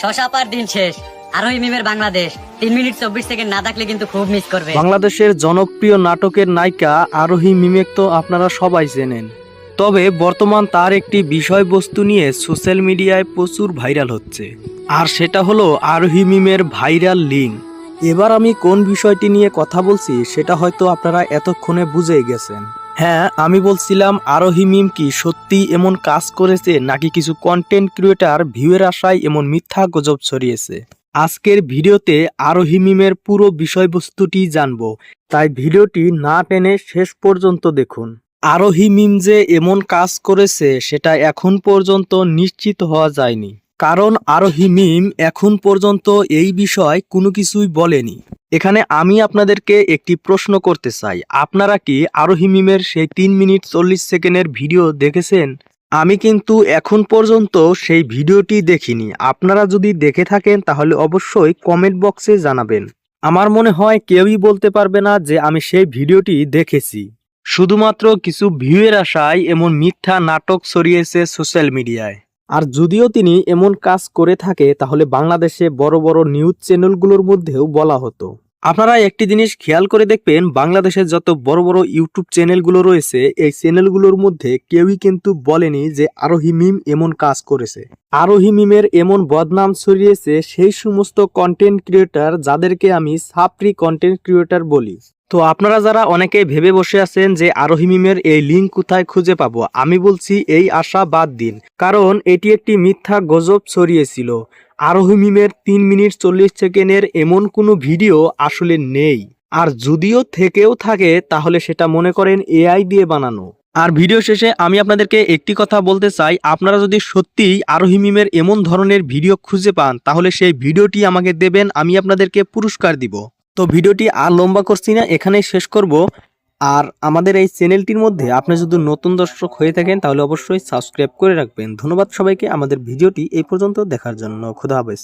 শশা পার দিন শেষ। আরোহী মিমের বাংলাদেশ 3 মিনিট 24 সেকেন্ড না দেখলে কিন্তু খুব মিস করবে। বাংলাদেশের জনপ্রিয় নাটকের নায়িকা আরোহী মিমেক তো আপনারা সবাই চেনেন, তবে বর্তমান তার একটি বিষয়বস্তু নিয়ে সোশ্যাল মিডিয়ায় প্রচুর ভাইরাল হচ্ছে, আর সেটা হলো আরোহী মিমের ভাইরাল লিঙ্ক। এবার আমি কোন বিষয়টি নিয়ে কথা বলছি সেটা হয়তো আপনারা এতক্ষণে বুঝেই গেছেন। হ্যাঁ, আমি বলছিলাম আরোহী মিম কি সত্যি এমন কাজ করেছে নাকি কিছু কন্টেন্ট ক্রিয়েটার ভিউয়ের আশায় এমন মিথ্যা গুজব ছড়িয়েছে। আজকের ভিডিওতে আরোহী মিমের পুরো বিষয়বস্তুটি জানবো, তাই ভিডিওটি না টেনে শেষ পর্যন্ত দেখুন। আরোহী মিম যে এমন কাজ করেছে সেটা এখন পর্যন্ত নিশ্চিত হওয়া যায়নি, কারণ আরোহী মিম এখন পর্যন্ত এই বিষয় কোনো কিছুই বলেনি। এখানে আমি আপনাদেরকে একটি প্রশ্ন করতে চাই, আপনারা কি আরোহী মিমের সেই 3 মিনিট 40 সেকেন্ডের ভিডিও দেখেছেন? আমি কিন্তু এখন পর্যন্ত সেই ভিডিওটি দেখিনি। আপনারা যদি দেখে থাকেন তাহলে অবশ্যই কমেন্ট বক্সে জানাবেন। আমার মনে হয় কেউই বলতে পারবে না যে আমি সেই ভিডিওটি দেখেছি। শুধুমাত্র কিছু ভিউয়ের আশায় এমন মিথ্যা নাটক ছড়িয়েছে সোশ্যাল মিডিয়ায়। আর যদিও তিনি এমন কাজ করে থাকে তাহলে বাংলাদেশে বড় বড় নিউজ চ্যানেলগুলোর মধ্যেও বলা হতো। আপনারা একটি জিনিস খেয়াল করে দেখবেন, বাংলাদেশের যত বড় বড় ইউটিউব চ্যানেলগুলো রয়েছে এই চ্যানেলগুলোর মধ্যে কেউই কিন্তু বলেনি যে আরোহী মিম এমন কাজ করেছে। আরোহী মিমের এমন বদনাম ছড়িয়েছে সেই সমস্ত কন্টেন্ট ক্রিয়েটার যাদেরকে আমি সাপ্রি কন্টেন্ট ক্রিয়েটার বলি। তো আপনারা যারা অনেকেই ভেবে বসে আছেন যে আরোহী মিমের এই লিঙ্ক কোথায় খুঁজে পাবো, আমি বলছি এই আশা বাদ দিন, কারণ এটি একটি মিথ্যা গুজব ছড়িয়েছিল। আরোহী মিমের 3 মিনিট 40 সেকেন্ডের এমন কোনো ভিডিও আসলে নেই, আর যদিও থেকেও থাকে তাহলে সেটা মনে করেন এআই দিয়ে বানানো। আর ভিডিও শেষে আমি আপনাদেরকে একটি কথা বলতে চাই, আপনারা যদি সত্যিই আরোহী মিমের এমন ধরনের ভিডিও খুঁজে পান তাহলে সেই ভিডিওটি আমাকে দেবেন, আমি আপনাদেরকে পুরস্কার দিব। তো ভিডিওটি আর লম্বা করছি না, এখানেই শেষ করব। আর আমাদের এই চ্যানেলটির মধ্যে আপনি যদি নতুন দর্শক হয়ে থাকেন তাহলে অবশ্যই সাবস্ক্রাইব করে রাখবেন। ধন্যবাদ সবাইকে আমাদের ভিডিওটি এই পর্যন্ত দেখার জন্য। খোদা হাফেজ।